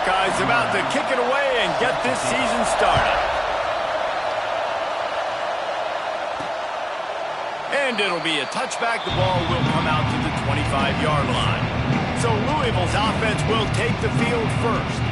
Hawkeyes about to kick it away and get this season started. And it'll be a touchback. The ball will come out to the 25-yard line. So Louisville's offense will take the field first.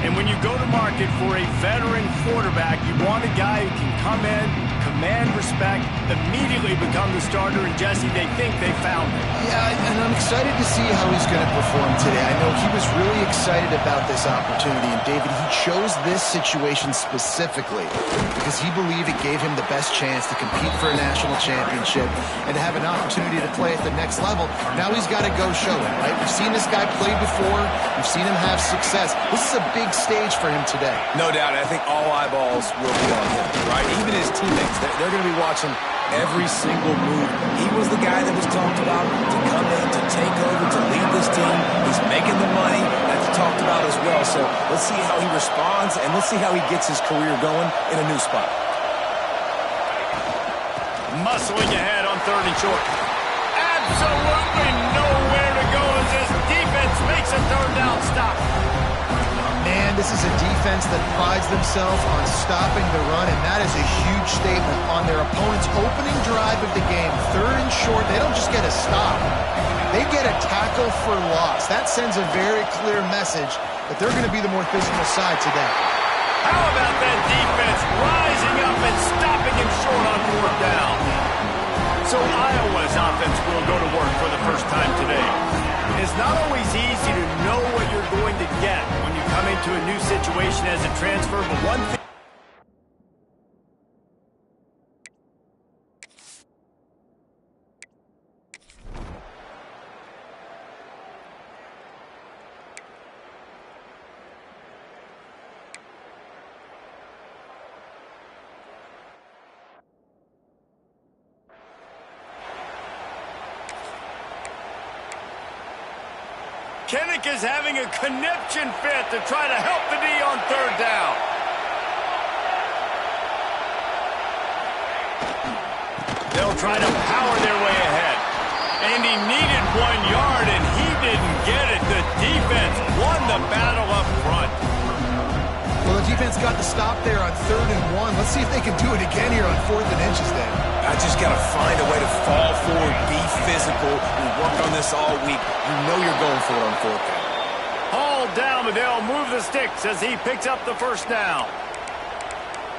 And when you go to market for a veteran quarterback, you want a guy who can come in, command respect, immediately become the starter, and Jesse, they think they found him. Yeah, and I'm excited to see how he's going to perform today. I know he was really excited about this opportunity, and David, he chose this situation specifically because he believed it gave him the best chance to compete for a national championship and to have an opportunity to play at the next level. Now he's got to go show it, right? We've seen this guy play before. We've seen him have success. This is a big stage for him today. No doubt. I think all eyeballs will be on him, right? Even his teammates, they're going to be watching every single move. He was the guy that was talked about to come in, to take over, to lead this team. He's making the money. That's talked about as well. So let's see how he responds, and let's see how he gets his career going in a new spot. Muscling ahead on 3rd and short. Absolutely nowhere to go as this defense makes a 3rd down stop. Man, this is a defense that prides themselves on stopping the run, and that is a huge statement on their opponent's opening drive of the game. 3rd and short, they don't just get a stop. They get a tackle for loss. That sends a very clear message that they're going to be the more physical side today. How about that defense rising up and stopping him short on 4th down? So Iowa's offense will go to work for the first time today. It's not always easy to know what you're going to get when you come into a new situation as a transfer, but one thing... Kinnick is having a conniption fit to try to help the D on 3rd down. They'll try to power their way ahead. And he needed 1 yard, and he didn't get it. The defense won the battle up front. Well, the defense got the stop there on 3rd and 1. Let's see if they can do it again here on 4th and inches then. I just got to find a way to fall forward, be physical. We worked on this all week. You know you're going for it on 4th down. Hauled down, but they'll move the sticks as he picks up the 1st down.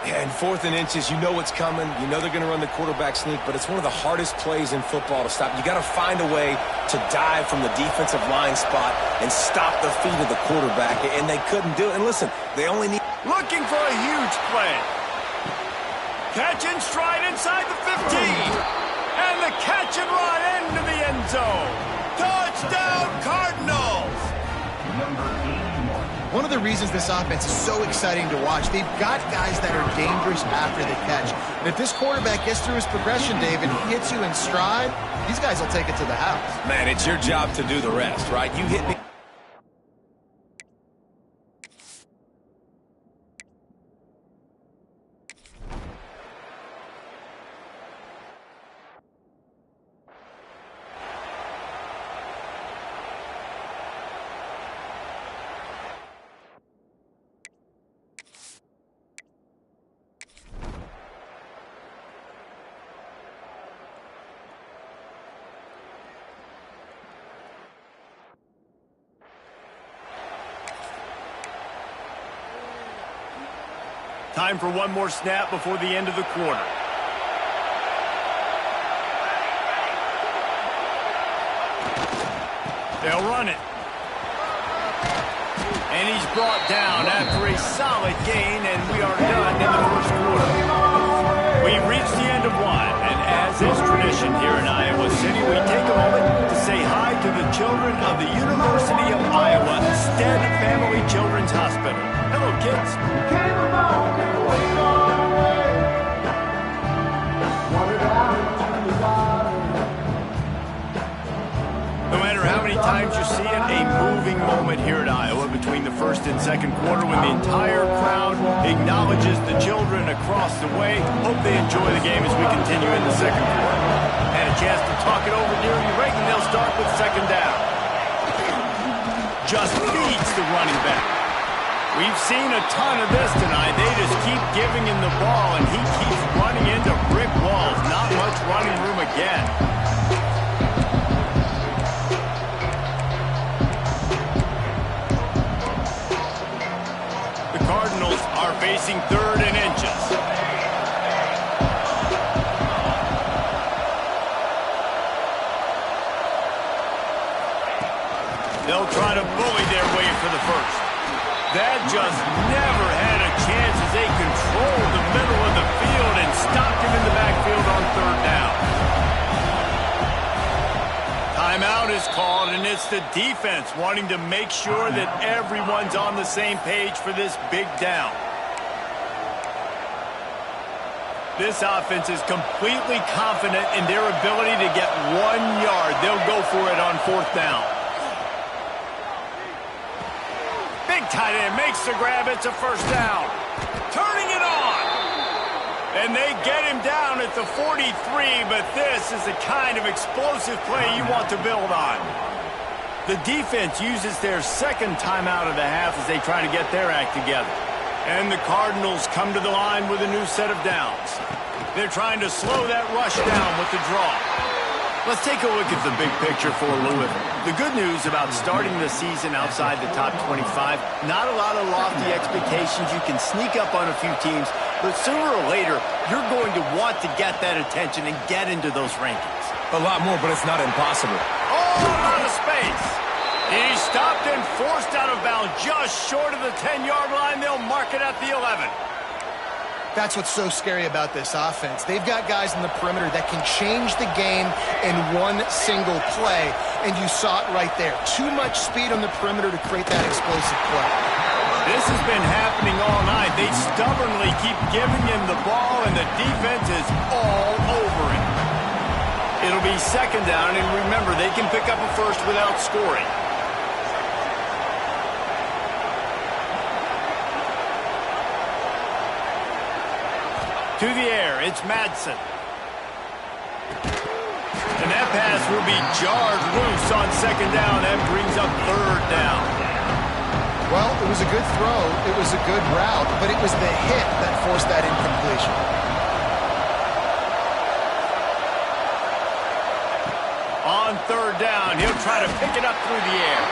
Yeah, and 4th and inches, you know what's coming. You know they're going to run the quarterback sneak, but it's one of the hardest plays in football to stop. You got to find a way to dive from the defensive line spot and stop the feet of the quarterback, and they couldn't do it. And listen, they only need... Looking for a huge play. Catch and stride inside the 15. And the catch and run into the end zone. Touchdown, Cardinals! One of the reasons this offense is so exciting to watch, they've got guys that are dangerous after the catch. And if this quarterback gets through his progression, David, he hits you in stride, these guys will take it to the house. Man, it's your job to do the rest, right? You hit me. Time for one more snap before the end of the quarter. They'll run it. And he's brought down after a solid gain, and we are done in the 1st quarter. We've reached the end of one, and as is tradition here in Iowa City, we take a moment to say hi to the children of the University of Iowa Stead Family Children's Hospital. Hello, kids. No matter how many times you see it, a moving moment here at Iowa between the 1st and 2nd quarter when the entire crowd acknowledges the children across the way. Hope they enjoy the game as we continue in the 2nd quarter. Had a chance to talk it over near you, right, and they'll start with 2nd down. Just beats the running back. We've seen a ton of this tonight. They just keep giving him the ball, and he keeps running into brick walls. Not much running room again. The Cardinals are facing 3rd and inches. They'll try to bully their way for the first. That just never had a chance as they controlled the middle of the field and stopped him in the backfield on 3rd down. Timeout is called, and it's the defense wanting to make sure that everyone's on the same page for this big down. This offense is completely confident in their ability to get 1 yard. They'll go for it on 4th down. Big tight end makes the grab. It's a 1st down. Turning it on. And they get him down at the 43, but this is the kind of explosive play you want to build on. The defense uses their 2nd timeout of the half as they try to get their act together. And the Cardinals come to the line with a new set of downs. They're trying to slow that rush down with the draw. Let's take a look at the big picture for Louisville. The good news about starting the season outside the top 25, not a lot of lofty expectations. You can sneak up on a few teams, but sooner or later, you're going to want to get that attention and get into those rankings. A lot more, but it's not impossible. All out of space. He stopped and forced out of bounds just short of the 10-yard line. They'll mark it at the 11. That's what's so scary about this offense. They've got guys in the perimeter that can change the game in one single play, and you saw it right there. Too much speed on the perimeter to create that explosive play. This has been happening all night. They stubbornly keep giving him the ball, and the defense is all over it. It'll be 2nd down, and remember, they can pick up a first without scoring. To the air, it's Madsen. And that pass will be jarred loose on 2nd down. That brings up 3rd down. Well, it was a good throw. It was a good route, but it was the hit that forced that incompletion. On 3rd down, he'll try to pick it up through the air.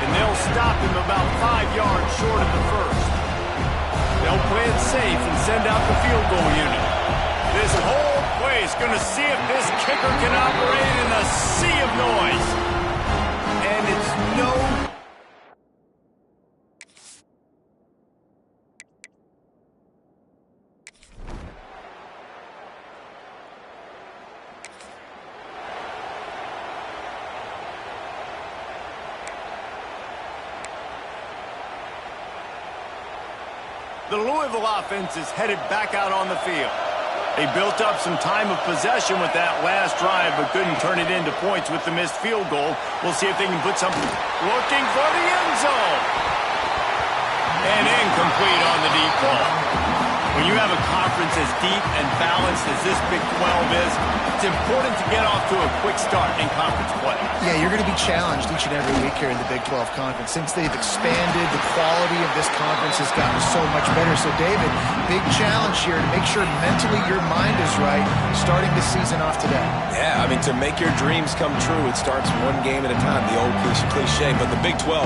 And they'll stop him about 5 yards short of the first. They'll play it safe and send out the field goal unit. This whole play is going to see if this kicker can operate in a sea of noise. And it's no... The Louisville offense is headed back out on the field. They built up some time of possession with that last drive, but couldn't turn it into points with the missed field goal. We'll see if they can put something. Looking for the end zone. And incomplete on the deep ball. When you have a conference as deep and balanced as this Big 12 is, it's important to get off to a quick start in conference play. Yeah, you're going to be challenged each and every week here in the Big 12 Conference. Since they've expanded, the quality of this conference has gotten so much better. So, David, big challenge here to make sure mentally your mind is right starting the season off today. Yeah, I mean, to make your dreams come true, it starts one game at a time, the old cliche. But the Big 12,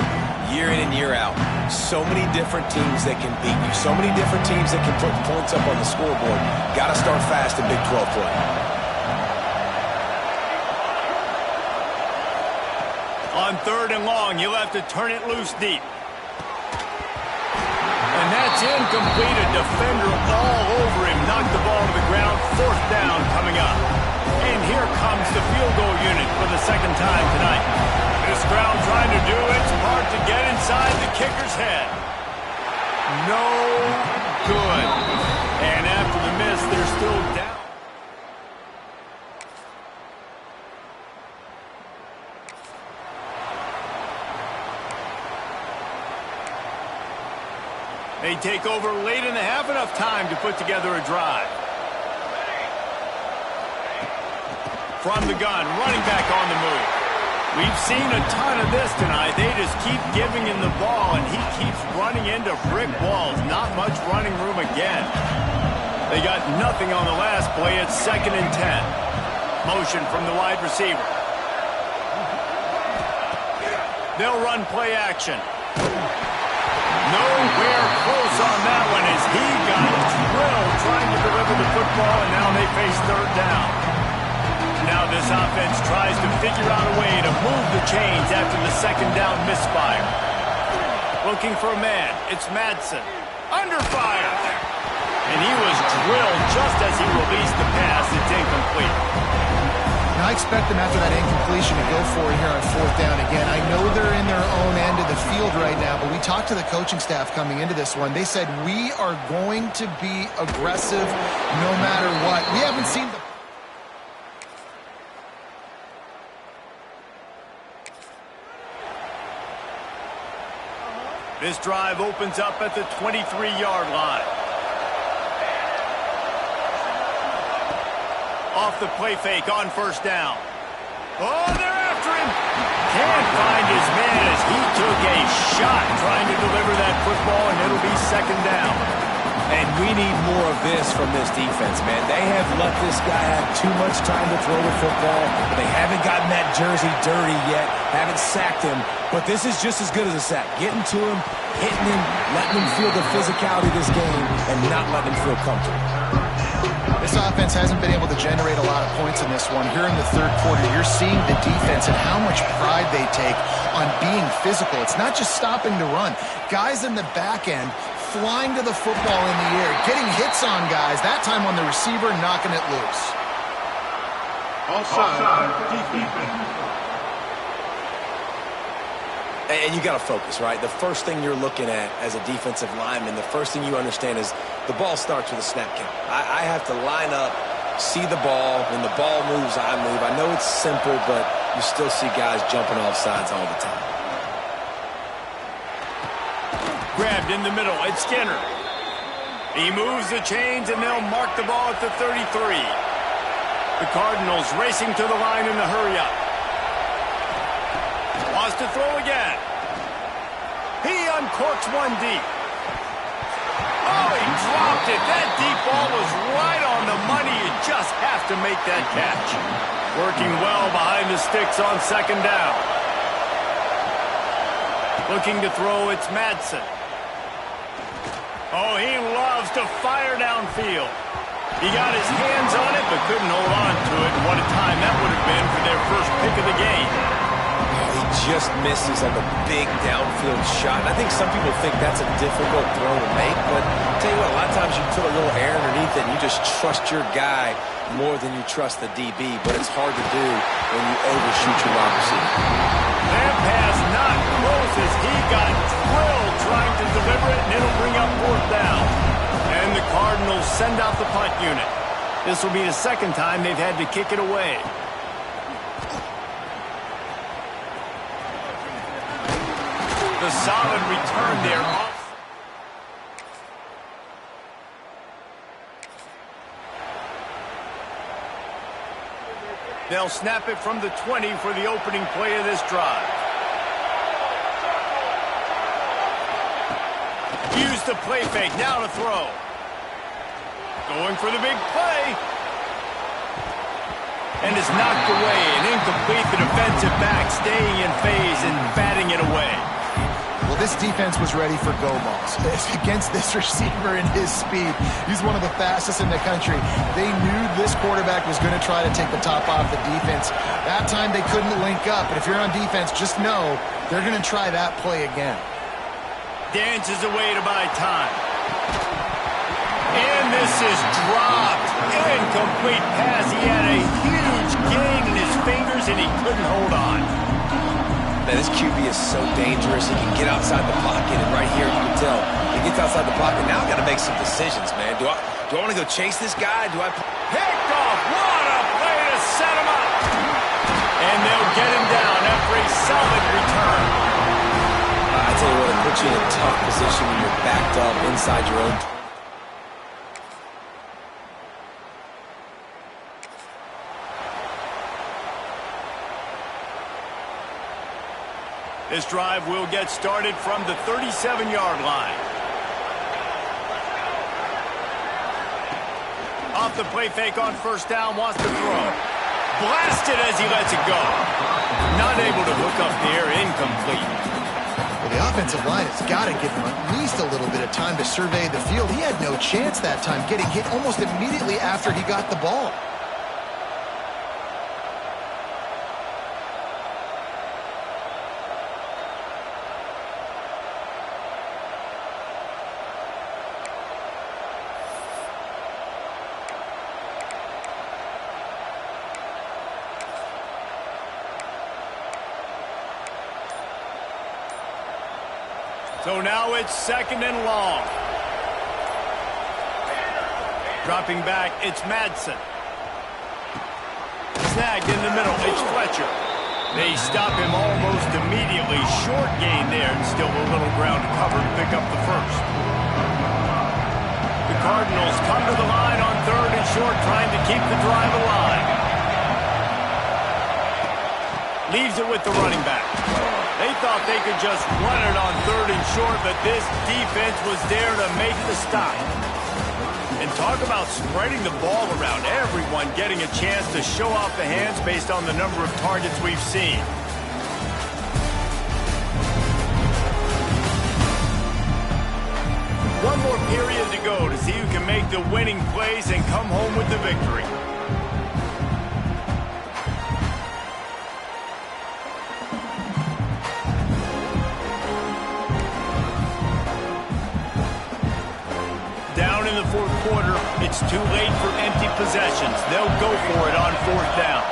year in and year out, so many different teams that can beat you, so many different teams that can put points up on the scoreboard. Got to start fast in Big 12 play. On 3rd and long, you'll have to turn it loose deep. And that's incomplete. A defender all over him. Knocked the ball to the ground. 4th down coming up. And here comes the field goal unit for the 2nd time tonight. This crowd trying to do its part to get inside the kicker's head. No good. And after the miss, they're still down. They take over late in the half, enough time to put together a drive. From the gun, running back on the move. We've seen a ton of this tonight. They just keep giving him the ball, and he keeps running into brick walls. Not much running room again. They got nothing on the last play. It's 2nd and 10. Motion from the wide receiver. They'll run play action. Nowhere close on that one as he got drilled trying to deliver the football, and now they face 3rd down. Now this offense tries to figure out a way to move the chains after the 2nd down misfire. Looking for a man. It's Madsen. Under fire. And he was drilled just as he released the pass. It's incomplete. Now, I expect them after that incompletion to go for it here on 4th down again. I know they're in their own end of the field right now, but we talked to the coaching staff coming into this one. They said, we are going to be aggressive no matter what. We haven't seen the... This drive opens up at the 23-yard line. Off the play fake on 1st down. Oh, they're after him. Can't find his man as he took a shot trying to deliver that football, and it'll be 2nd down. And we need more of this from this defense, man. They have let this guy have too much time to throw the football. They haven't gotten that jersey dirty yet, haven't sacked him. But this is just as good as a sack. Getting to him, hitting him, letting him feel the physicality of this game, and not letting him feel comfortable. This offense hasn't been able to generate a lot of points in this one. Here in the 3rd quarter, you're seeing the defense and how much pride they take on being physical. It's not just stopping to run. Guys in the back end flying to the football in the air, getting hits on guys, that time on the receiver, knocking it loose. Offside, defense. And you got to focus, right? The first thing you're looking at as a defensive lineman, the first thing you understand is the ball starts with a snap count. I have to line up, see the ball. When the ball moves, I move. I know it's simple, but you still see guys jumping off sides all the time. Grabbed in the middle. It's Skinner. He moves the chains, and they'll mark the ball at the 33. The Cardinals racing to the line in the hurry-up. Wants to throw again. He uncorks one deep. Oh, he dropped it. That deep ball was right on the money. You just have to make that catch. Working well behind the sticks on 2nd down. Looking to throw, it's Madsen. Oh, he loves to fire downfield. He got his hands on it, but couldn't hold on to it. And what a time that would have been for their first pick of the game. He just misses on the big downfield shot. And I think some people think that's a difficult throw to make, but I'll tell you what, a lot of times you put a little air underneath it and you just trust your guy more than you trust the DB, but it's hard to do when you overshoot your wide receiver. That pass not close as he got drilled trying to deliver it, and it'll bring up 4th down. And the Cardinals send out the punt unit. This will be the 2nd time they've had to kick it away. The solid return there. They'll snap it from the 20 for the opening play of this drive. Use the play fake, now to throw. Going for the big play. And is knocked away and incomplete. The defensive back staying in phase and batting it away. Well, this defense was ready for go balls. Against this receiver and his speed, he's one of the fastest in the country. They knew this quarterback was going to try to take the top off the defense. That time they couldn't link up, but if you're on defense, just know they're going to try that play again. Dances away to buy time. And this is dropped. Incomplete pass. He had a huge gain in his fingers, and he couldn't hold on. Man, this QB is so dangerous. He can get outside the pocket, and right here you can tell he gets outside the pocket. Now I've got to make some decisions, man. Do I want to go chase this guy? Do I picked off? What a play to set him up! And they'll get him down after a solid return. I tell you what, it puts you in a tough position when you're backed up inside your own. This drive will get started from the 37-yard line. Off the play fake on first down, wants to throw. Blasted as he lets it go. Not able to hook up there, incomplete. Well, the offensive line has got to give him at least a little bit of time to survey the field. He had no chance that time, getting hit almost immediately after he got the ball. So now it's 2nd and long. Dropping back, it's Madsen. Snagged in the middle, it's Fletcher. They stop him almost immediately. Short gain there, and still a little ground to cover to pick up the first. The Cardinals come to the line on 3rd and short, trying to keep the drive alive. Leaves it with the running back. They thought they could just run it on 3rd and short, but this defense was there to make the stop. And talk about spreading the ball around. Everyone getting a chance to show off the hands based on the number of targets we've seen. One more period to go to see who can make the winning plays and come home with the victory. In the 4th quarter, it's too late for empty possessions. They'll go for it on 4th down.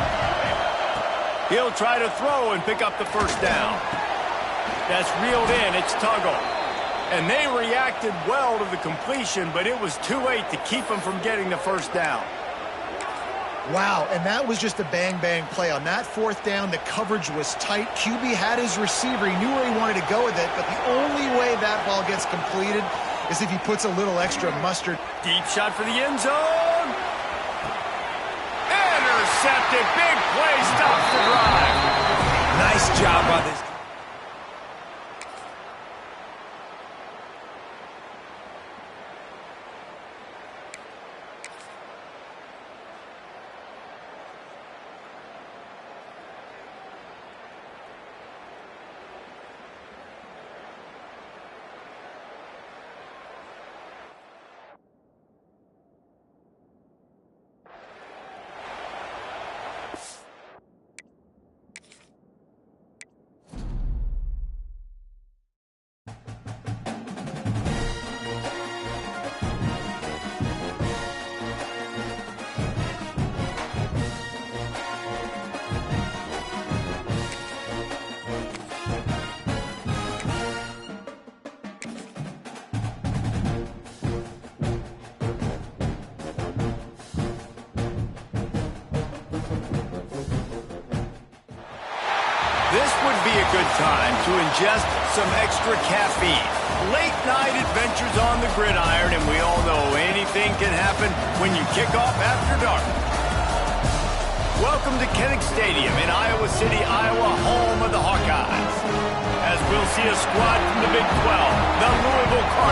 He'll try to throw and pick up the first down. That's reeled in. It's Tuggle. And they reacted well to the completion, but it was too late to keep him from getting the first down. Wow, and that was just a bang-bang play. On that 4th down, the coverage was tight. QB had his receiver. He knew where he wanted to go with it, but the only way that ball gets completed is if he puts a little extra mustard. Deep shot for the end zone. Intercepted. Big play. Stops the drive. Nice job by this. This would be a good time to ingest some extra caffeine. Late night adventures on the gridiron, and we all know anything can happen when you kick off after dark. Welcome to Kinnick Stadium in Iowa City, Iowa, home of the Hawkeyes. As we'll see a squad from the Big 12, the Louisville Cardinals.